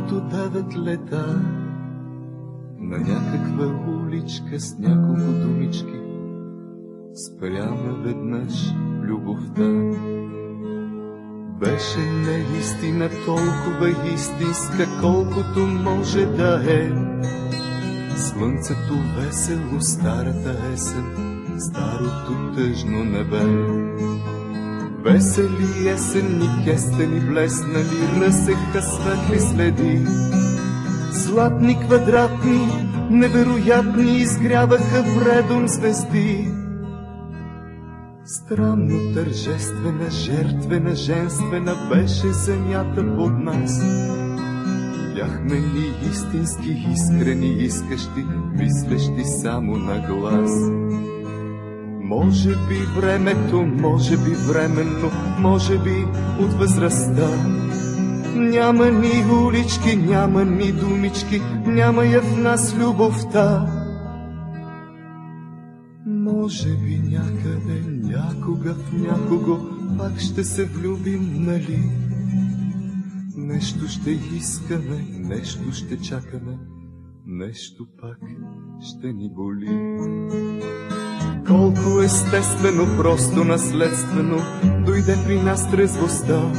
колкото 9 лета, на някаква уличка с няколко думички спряме веднъж любовта. Беше наистина толкова истинска, колкото може да е. Слънцето весело, старата есен, старото тъжно небе. Весели есенни кестени блеснали, разсеха светли следи. Златни квадратни, невероятни, изгряваха вредом звезди. Странно тържествена, жертвена, женствена беше земята под нас. Бяхме ни истински, искрени, искащи, мислещи само на глас. Може би времето, може би временно, може би от възрастта. Няма ни улички, няма ни думички, няма я в нас любовта. Може би някъде, някога в някого пак ще се влюбим, нали? Нещо ще искаме, нещо ще чакаме, нещо пак ще ни боли. Колко естествено, просто наследствено дойде при нас трезвостта.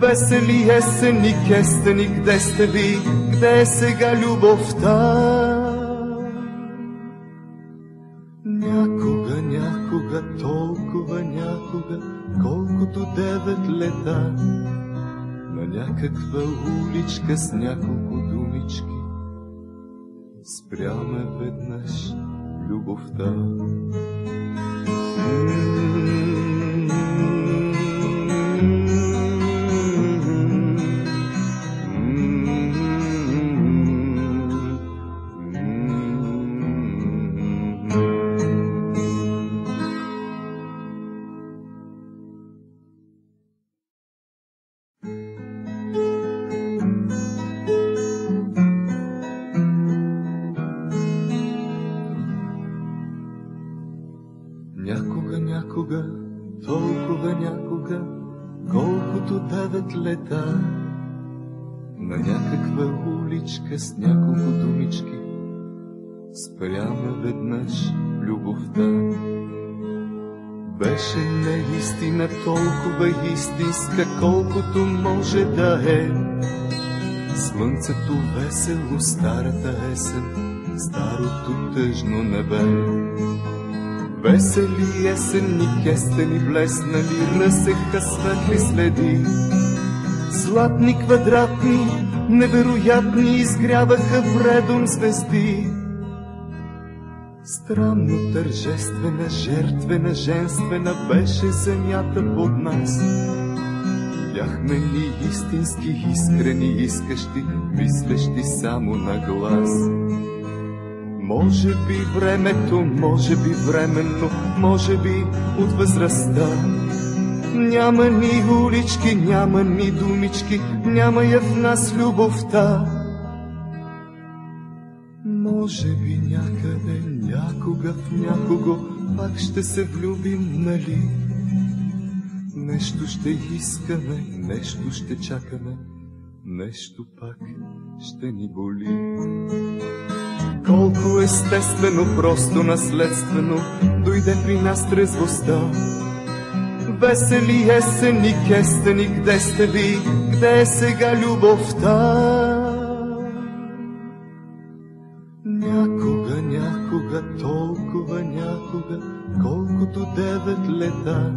Весели есени кестени, къде сте ви, къде е сега любовта? Някога, някога, толкова някога, колкото 9 лета, на някаква уличка с няколко думички спряме веднъж любовта. Някога, толкова някога, колкото 9 лета, на някаква уличка с няколко думички спряме веднъж любовта. Беше наистина толкова истинска, колкото може да е. Слънцето весело, старата есен, старото тъжно небе. Весели есенни кестени блеснали, разсеха светли следи. Златни квадратни, невероятни, изгряваха вредом звезди. Странно тържествена, жертвена, женствена беше земята под нас. Бяхме ни истински, искрени, искащи, мислещи само на глас. Може би времето, може би временно, може би от възрастта. Няма ни улички, няма ни думички, няма я в нас любовта. Може би някъде, някога в някого пак ще се влюбим, нали? Нещо ще искаме, нещо ще чакаме, нещо пак ще ни боли. Колко естествено, просто наследствено дойде при нас трезвостта. Весели есени кестени, къде сте ви, къде е сега любовта? Някога, някога, толкова някога, колкото 9 лета,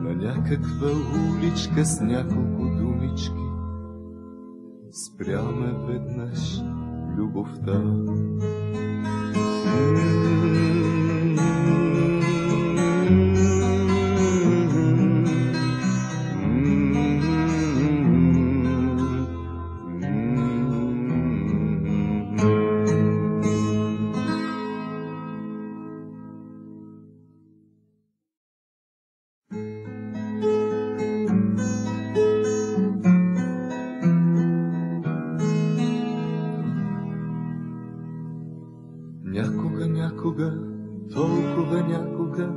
на някаква уличка с няколко думички спряме веднъж любовта. Някога, толкова някога,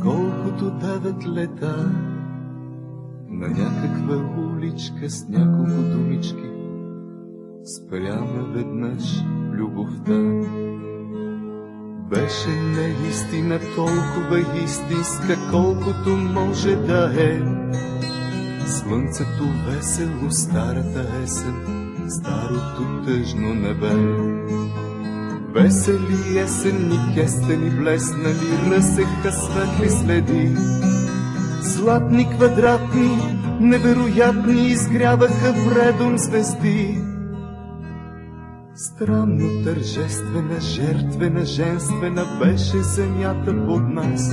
колкото 9 лета, на някаква уличка с няколко думички спряме веднъж любовта. Беше наистина толкова истинска, колкото може да е. Слънцето весело, старата есен, старото тъжно небе. Весели есенни кестени блеснали, ръсеха светли следи. Златни квадратни, невероятни, изгряваха вредом звезди. Странно тържествена, жертвена, женствена беше земята под нас.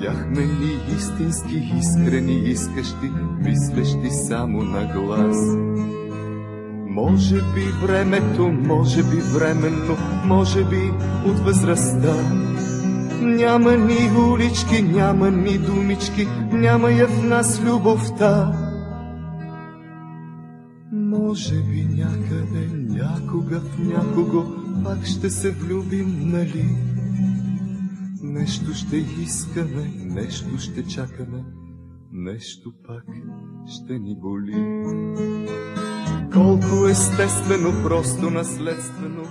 Бяхме ни истински, искрени, искащи, мислещи само на глас. Може би времето, може би временно, може би от възрастта. Няма ни улички, няма ни думички, няма я в нас любовта. Може би някъде, някога в някого пак ще се влюбим, нали? Нещо ще искаме, нещо ще чакаме, нещо пак ще ни боли. Колко естествено, просто наследствено